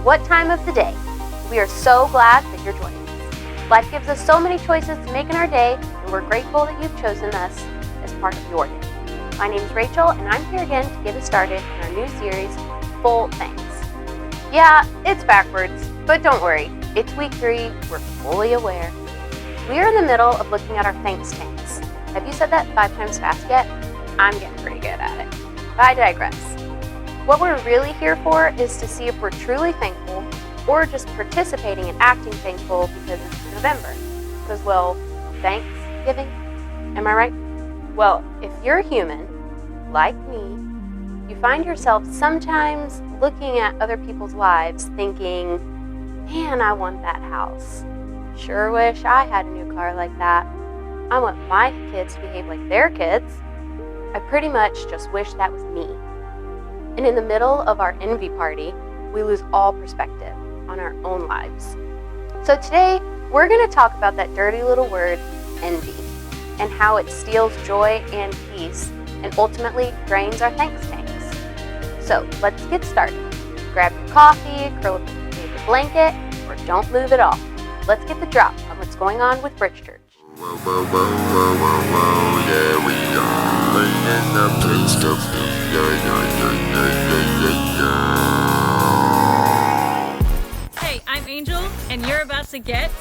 what time of the day. We are so glad that you're joining us. Life gives us so many choices to make in our day, and we're grateful that you've chosen us as part of your day. My name is Rachel, and I'm here again to get us started in our new series, Full Thanks. Yeah, it's backwards, but don't worry. It's week 3. We're fully aware. We are in the middle of looking at our thanks tanks. Have you said that 5 times fast yet? I'm getting pretty good at it. But I digress. What we're really here for is to see if we're truly thankful or just participating and acting thankful because it's November. Because, well, Thanksgiving, am I right? Well, if you're human, like me, you find yourself sometimes looking at other people's lives thinking, man, I want that house. Sure wish I had a new car like that. I want my kids to behave like their kids. I pretty much just wish that was me. And in the middle of our envy party, we lose all perspective on our own lives. So today, we're going to talk about that dirty little word, envy, and how it steals joy and peace and ultimately drains our thanks tanks. So let's get started. Grab your coffee, curl up in your favorite blanket, or don't move at all. Let's get the drop on what's going on with Bridge Church. Whoa, whoa, whoa, whoa, whoa, whoa, yeah, we are in the place of Hey, I'm Angel, and you're about to get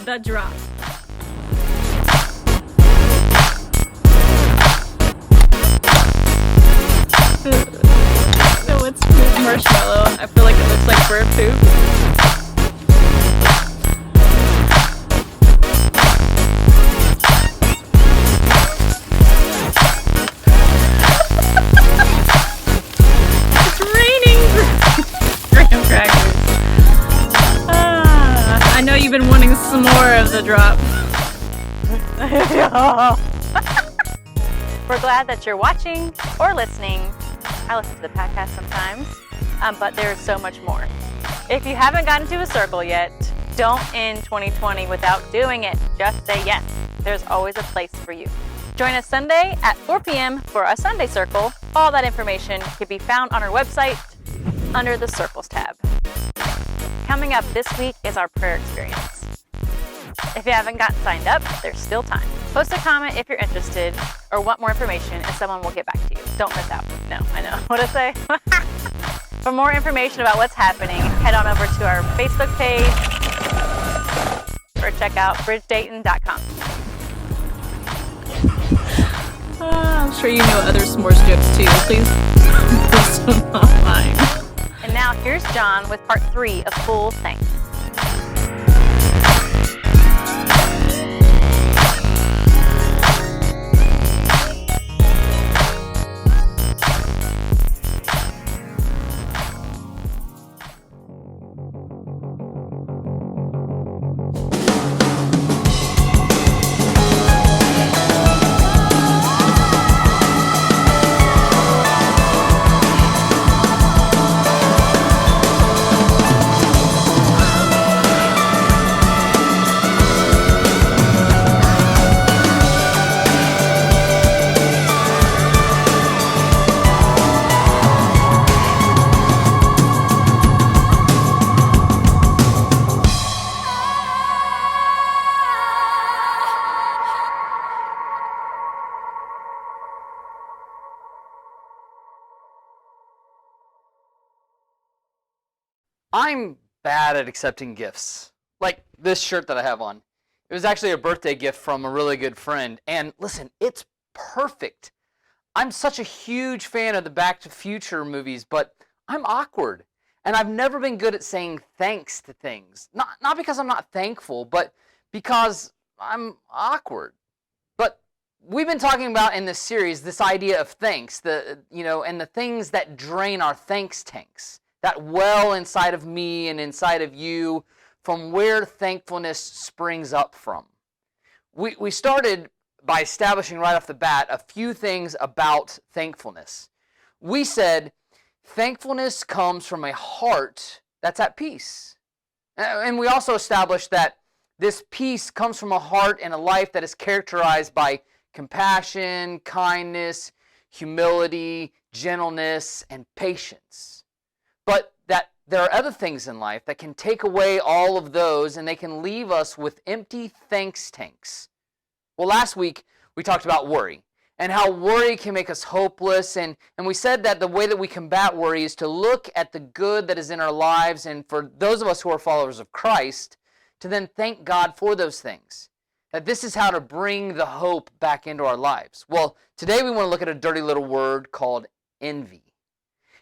the drop. No, it's smooth marshmallow. I feel like it looks like bird poop. I know you've been wanting some more of the drop. We're glad that you're watching or listening. I listen to the podcast sometimes, but there's so much more. If you haven't gotten to a circle yet, don't end 2020 without doing it. Just say yes. There's always a place for you. Join us Sunday at 4 p.m. for a Sunday Circle. All that information can be found on our website under the Circles tab. Coming up this week is our prayer experience. If you haven't gotten signed up, there's still time. Post a comment if you're interested or want more information, and someone will get back to you. Don't miss out. No, I know. What did I say? For more information about what's happening, head on over to our Facebook page or check out bridgedayton.com. I'm sure you know other s'mores jokes too. Please post them online. And now here's John with part 3 of Full Thanks. I'm bad at accepting gifts. Like this shirt that I have on. It was actually a birthday gift from a really good friend. And listen, it's perfect. I'm such a huge fan of the Back to the Future movies, but I'm awkward. And I've never been good at saying thanks to things. Not because I'm not thankful, but because I'm awkward. But we've been talking about in this series this idea of thanks, and the things that drain our thanks tanks. That well inside of me and inside of you, from where thankfulness springs up from. We started by establishing right off the bat a few things about thankfulness. We said thankfulness comes from a heart that's at peace. And we also established that this peace comes from a heart and a life that is characterized by compassion, kindness, humility, gentleness, and patience. But that there are other things in life that can take away all of those, and they can leave us with empty thanks tanks. Well, last week we talked about worry and how worry can make us hopeless, and we said that the way that we combat worry is to look at the good that is in our lives, and for those of us who are followers of Christ, to then thank God for those things. That this is how to bring the hope back into our lives. Well, today we want to look at a dirty little word called envy.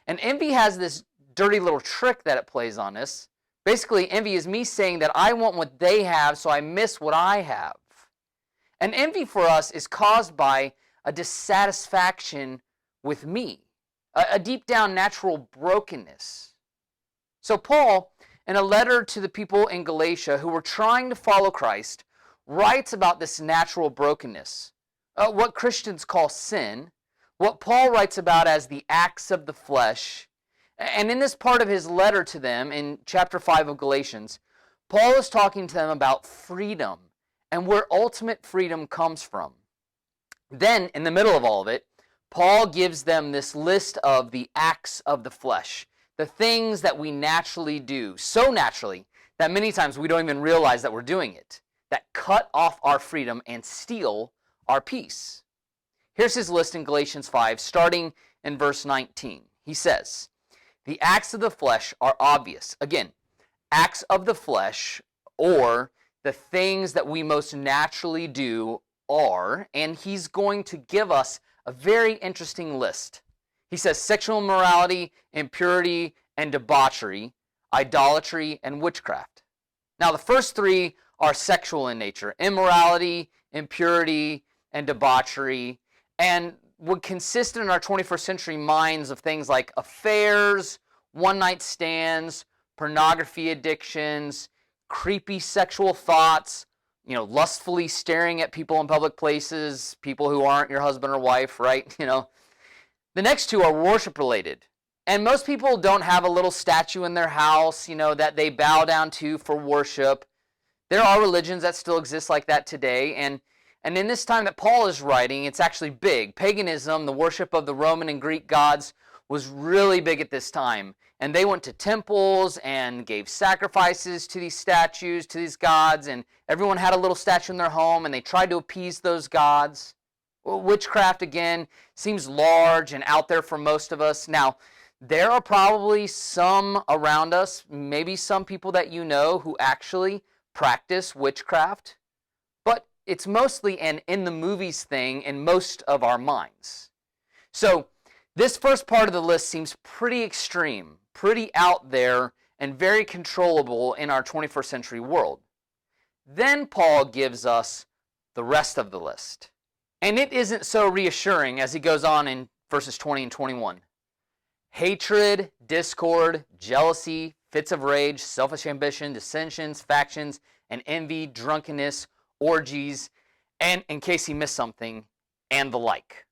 And envy has this dirty little trick that it plays on us. Basically, envy is me saying that I want what they have, so I miss what I have. And envy for us is caused by a dissatisfaction with me, a deep down natural brokenness. So Paul, in a letter to the people in Galatia who were trying to follow Christ, writes about this natural brokenness, what Christians call sin, what Paul writes about as the acts of the flesh. And in this part of his letter to them, in chapter 5 of Galatians, Paul is talking to them about freedom and where ultimate freedom comes from. Then, in the middle of all of it, Paul gives them this list of the acts of the flesh, the things that we naturally do, so naturally that many times we don't even realize that we're doing it, that cut off our freedom and steal our peace. Here's his list in Galatians 5, starting in verse 19. He says, the acts of the flesh are obvious. Again, acts of the flesh, or the things that we most naturally do are, and he's going to give us a very interesting list. He says sexual immorality, impurity, and debauchery, idolatry, and witchcraft. Now the first three are sexual in nature: immorality, impurity, and debauchery, and would consist in our 21st century minds of things like affairs, one-night stands, pornography addictions, creepy sexual thoughts, lustfully staring at people in public places, people who aren't your husband or wife, right? The next two are worship related. And most people don't have a little statue in their house, that they bow down to for worship. There are religions that still exist like that today, and in this time that Paul is writing, it's actually big. Paganism, the worship of the Roman and Greek gods, was really big at this time. And they went to temples and gave sacrifices to these statues, to these gods, and everyone had a little statue in their home, and they tried to appease those gods. Well, witchcraft, again, seems large and out there for most of us. Now, there are probably some around us, maybe some people that you know, who actually practice witchcraft, but it's mostly an in the movies thing in most of our minds. So this first part of the list seems pretty extreme, pretty out there, and very controllable in our 21st century world. Then Paul gives us the rest of the list. And it isn't so reassuring as he goes on in verses 20 and 21. Hatred, discord, jealousy, fits of rage, selfish ambition, dissensions, factions, and envy, drunkenness, orgies, and, in case he missed something, and the like.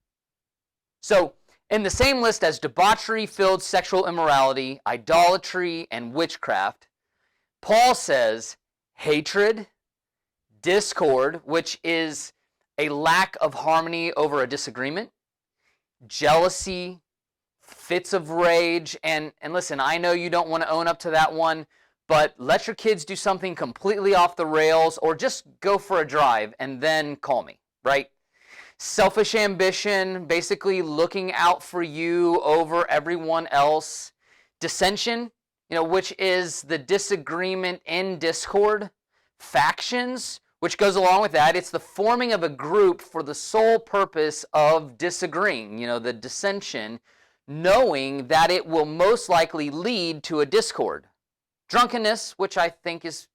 So, in the same list as debauchery-filled sexual immorality, idolatry, and witchcraft, Paul says hatred, discord, which is a lack of harmony over a disagreement, jealousy, fits of rage, and listen, I know you don't want to own up to that one, but let your kids do something completely off the rails, or just go for a drive and then call me, right? Selfish ambition, basically looking out for you over everyone else. Dissension, which is the disagreement in discord. Factions, which goes along with that. It's the forming of a group for the sole purpose of disagreeing, the dissension, knowing that it will most likely lead to a discord. Drunkenness, which I think is,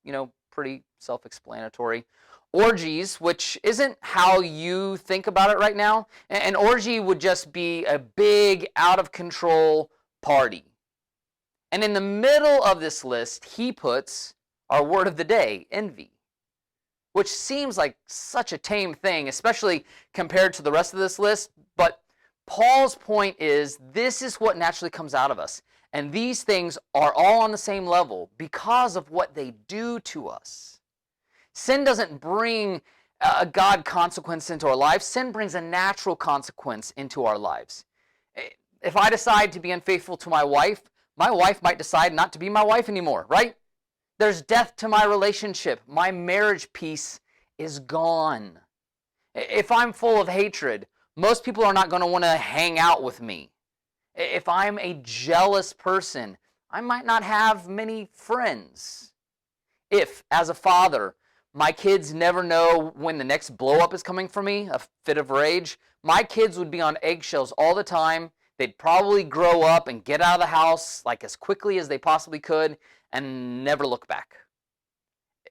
pretty self-explanatory. Orgies, which isn't how you think about it right now. An orgy would just be a big, out-of-control party. And in the middle of this list, he puts our word of the day, envy, which seems like such a tame thing, especially compared to the rest of this list. But Paul's point is, this is what naturally comes out of us. And these things are all on the same level because of what they do to us. Sin doesn't bring a God consequence into our lives. Sin brings a natural consequence into our lives. If I decide to be unfaithful to my wife My wife might decide not to be my wife anymore, right? There's death to my relationship. My marriage peace is gone. If I'm full of hatred, most people are not going to want to hang out with me. If I'm a jealous person, I might not have many friends. If, as a father, my kids never know when the next blow up is coming for me, a fit of rage, my kids would be on eggshells all the time. They'd probably grow up and get out of the house like as quickly as they possibly could and never look back.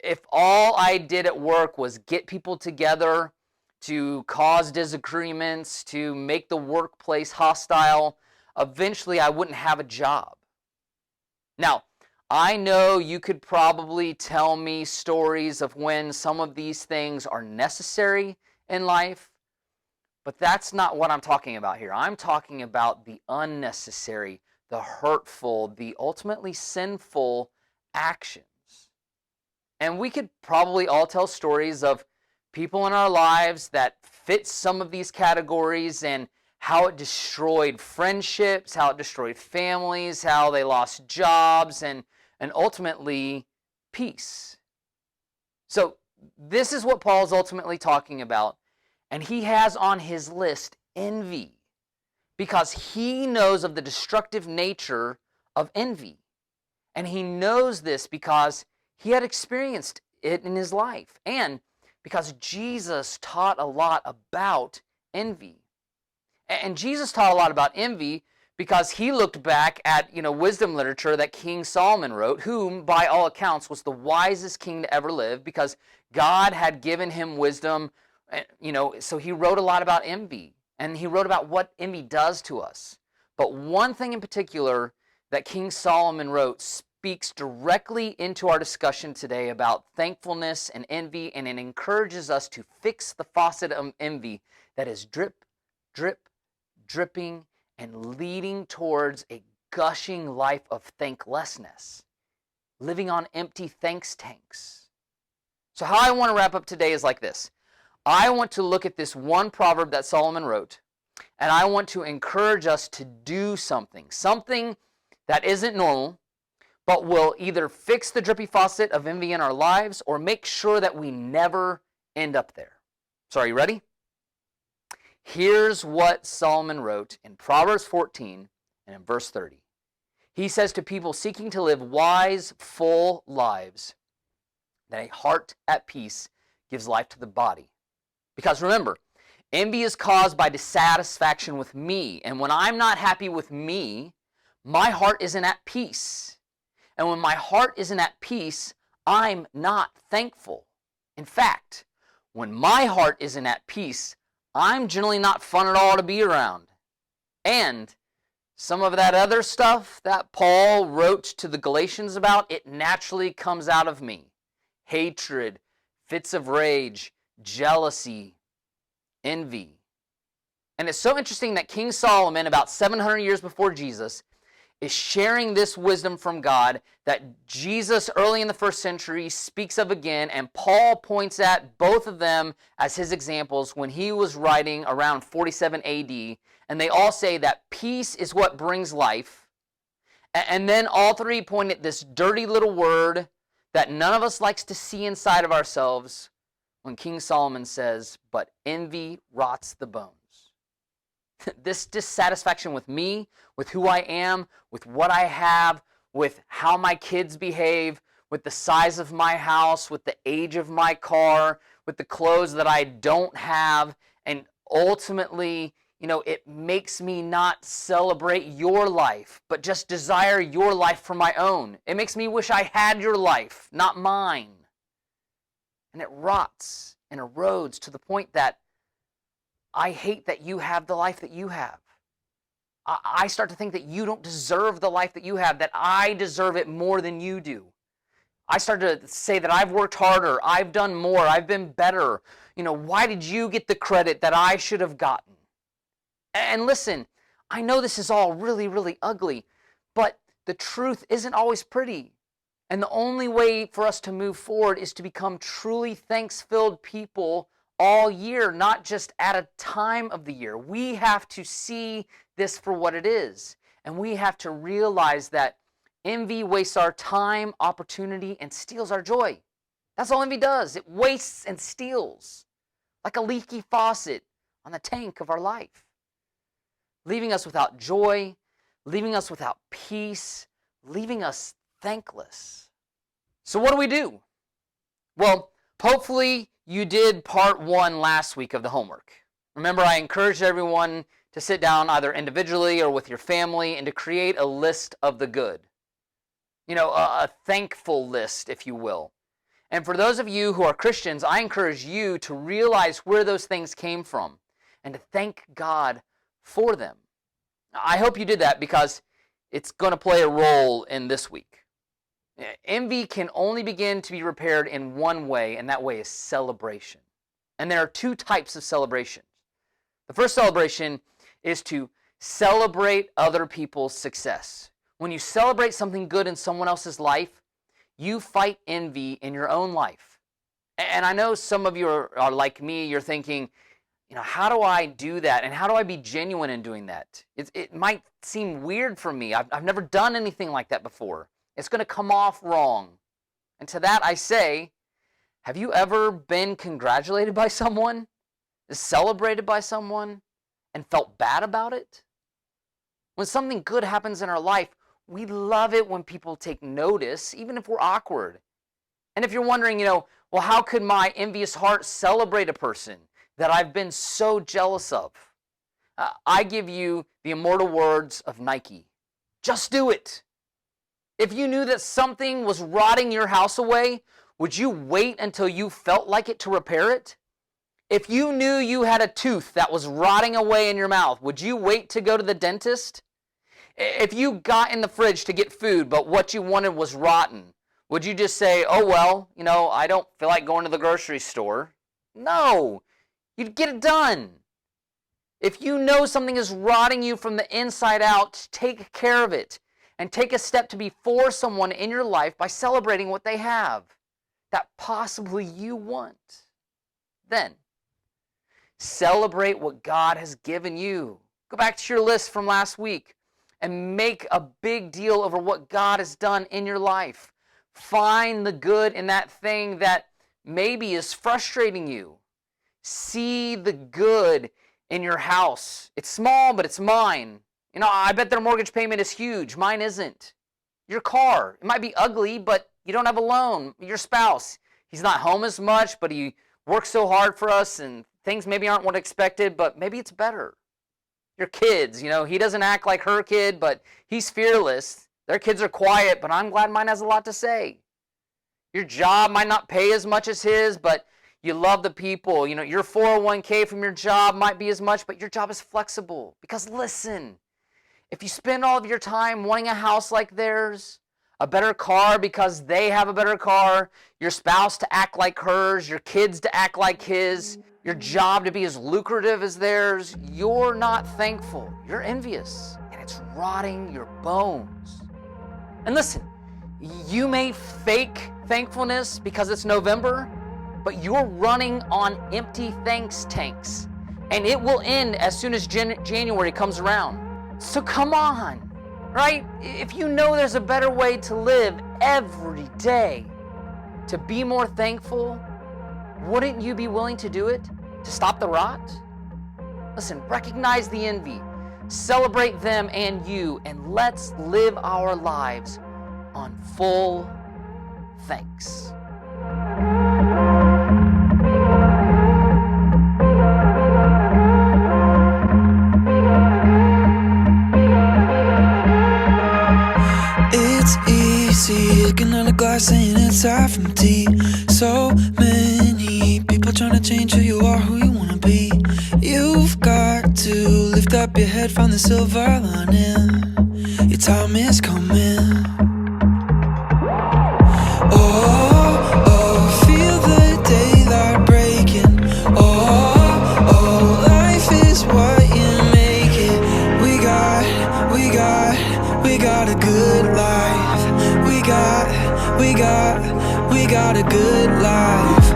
If all I did at work was get people together to cause disagreements, to make the workplace hostile, eventually I wouldn't have a job. Now, I know you could probably tell me stories of when some of these things are necessary in life, but that's not what I'm talking about here. I'm talking about the unnecessary, the hurtful, the ultimately sinful actions. And we could probably all tell stories of people in our lives that fit some of these categories and how it destroyed friendships, how it destroyed families, how they lost jobs, and ultimately peace. So this is what Paul's ultimately talking about. And he has on his list envy, because he knows of the destructive nature of envy. And he knows this because he had experienced it in his life, and because Jesus taught a lot about envy. And Jesus taught a lot about envy because he looked back at, wisdom literature that King Solomon wrote, whom, by all accounts, was the wisest king to ever live because God had given him wisdom, so he wrote a lot about envy, and he wrote about what envy does to us. But one thing in particular that King Solomon wrote speaks directly into our discussion today about thankfulness and envy, and it encourages us to fix the faucet of envy that is drip, drip, dripping, and leading towards a gushing life of thanklessness, living on empty thanks tanks. So how I want to wrap up today is like this. I want to look at this one proverb that Solomon wrote, and I want to encourage us to do something that isn't normal, but will either fix the drippy faucet of envy in our lives or make sure that we never end up there. So are you ready? Here's what Solomon wrote in Proverbs 14 and in verse 30. He says to people seeking to live wise, full lives, that a heart at peace gives life to the body. Because remember, envy is caused by dissatisfaction with me. And when I'm not happy with me, my heart isn't at peace. And when my heart isn't at peace, I'm not thankful. In fact, when my heart isn't at peace, I'm generally not fun at all to be around. And some of that other stuff that Paul wrote to the Galatians about, it naturally comes out of me. Hatred, fits of rage, jealousy, envy. And it's so interesting that King Solomon, about 700 years before Jesus, is sharing this wisdom from God that Jesus early in the first century speaks of again, and Paul points at both of them as his examples when he was writing around 47 AD, and they all say that peace is what brings life. And then all three point at this dirty little word that none of us likes to see inside of ourselves when King Solomon says, but envy rots the bones. This dissatisfaction with me, with who I am, with what I have, with how my kids behave, with the size of my house, with the age of my car, with the clothes that I don't have, and ultimately, it makes me not celebrate your life, but just desire your life for my own. It makes me wish I had your life, not mine. And it rots and erodes to the point that I hate that you have the life that you have. I start to think that you don't deserve the life that you have, that I deserve it more than you do. I start to say that I've worked harder, I've done more, I've been better. Why did you get the credit that I should have gotten? And listen, I know this is all really, really ugly, but the truth isn't always pretty. And the only way for us to move forward is to become truly thanks-filled people all year, not just at a time of the year. We have to see this for what it is. And we have to realize that Envy wastes our time, opportunity, and steals our joy. That's all envy does. It wastes and steals, like a leaky faucet on the tank of our life, leaving us without joy, leaving us without peace, leaving us thankless. So what do? Well, hopefully you did part 1 last week of the homework. Remember, I encouraged everyone to sit down either individually or with your family and to create a list of the good. A thankful list, if you will. And for those of you who are Christians, I encourage you to realize where those things came from and to thank God for them. I hope you did that because it's going to play a role in this week. Envy can only begin to be repaired in one way, and that way is celebration. And there are 2 types of celebrations. The first celebration is to celebrate other people's success. When you celebrate something good in someone else's life, you fight envy in your own life. And I know some of you are like me, you're thinking, how do I do that? And how do I be genuine in doing that? It might seem weird for me. I've never done anything like that before. It's going to come off wrong. And to that I say, have you ever been congratulated by someone, celebrated by someone, and felt bad about it? When something good happens in our life, we love it when people take notice, even if we're awkward. And if you're wondering, well, how could my envious heart celebrate a person that I've been so jealous of? I give you the immortal words of Nike. Just do it. If you knew that something was rotting your house away, would you wait until you felt like it to repair it? If you knew you had a tooth that was rotting away in your mouth, would you wait to go to the dentist? If you got in the fridge to get food, but what you wanted was rotten, would you just say, oh, well, I don't feel like going to the grocery store? No, you'd get it done. If you know something is rotting you from the inside out, take care of it and take a step to be for someone in your life by celebrating what they have that possibly you want. Then, celebrate what God has given you. Go back to your list from last week and make a big deal over what God has done in your life. Find the good in that thing that maybe is frustrating you. See the good in your house. It's small, but it's mine. I bet their mortgage payment is huge. Mine isn't. Your car, it might be ugly, but you don't have a loan. Your spouse, he's not home as much, but he works so hard for us and things maybe aren't what expected, but maybe it's better. Your kids, he doesn't act like her kid, but he's fearless. Their kids are quiet, but I'm glad mine has a lot to say. Your job might not pay as much as his, but you love the people. Your 401k from your job might be as much, but your job is flexible. Because listen, if you spend all of your time wanting a house like theirs, a better car because they have a better car, your spouse to act like hers, your kids to act like his, your job to be as lucrative as theirs, you're not thankful. You're envious, and it's rotting your bones. And listen, you may fake thankfulness because it's November, but you're running on empty thanks tanks, and it will end as soon as January comes around. So come on, right? If you know there's a better way to live every day, to be more thankful, wouldn't you be willing to do it? To stop the rot? Listen, recognize the envy, celebrate them and you, and let's live our lives on full thanks. It's easy looking at a glass saying it's half empty. So many people trying to change who you are, who you wanna be. You've got to lift up your head, find the silver lining. Your time is coming. Oh, feel the daylight breaking. Oh, life is what you make it. We got a good life. We got a good life.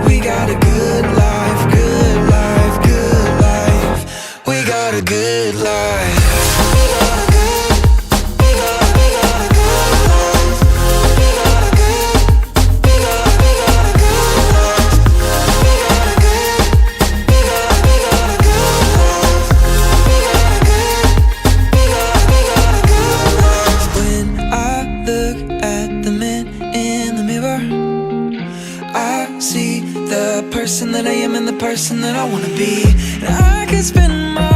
We got a good life, good life, good life. We got a good life. We got a good person that I am and the person that I wanna be. And I could spend my